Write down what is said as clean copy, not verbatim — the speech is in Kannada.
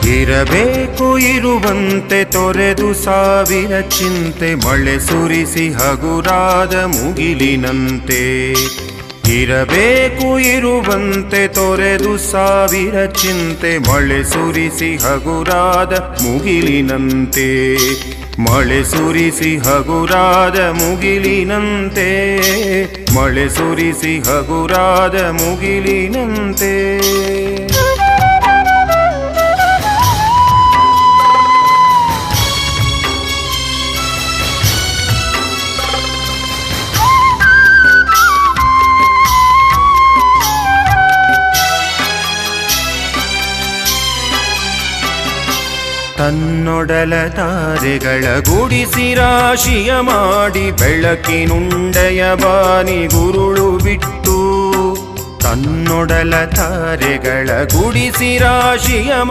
ಇರಬೇಕು ಇರುವಂತೆ ತೊರೆದು ಸಾವಿರ ಚಿಂತೆ ಮಳೆ ಸುರಿಸಿ ಹಗುರಾದ ಮುಗಿಲಿನಂತೆ. ಇರಬೇಕು ಇರುವಂತೆ ತೊರೆದು ಸಾವಿರ ಚಿಂತೆ ಮಳೆ ಸುರಿಸಿ ಹಗುರಾದ ಮುಗಿಲಿನಂತೆ. ಮಳೆ ಸುರಿಸಿ ಹಗುರಾದ ಮುಗಿಲಿನಂತೆ. ಮಳೆ ಸುರಿಸಿ ಹಗುರಾದ ಮುಗಿಲಿನಂತೆ. ತನ್ನೊಡಲ ತಾರೆಗಳ ಗುಡಿಸಿ ರಾಶಿಯ ಮಾಡಿ ಬೆಳಕಿನುಂಡೆಯ ಬಾನಿ ಗುರುಳು ಬಿಟ್ಟು. ತನ್ನೊಡಲ ತಾರೆಗಳ ಗುಡಿಸಿ ರಾಶಿಯ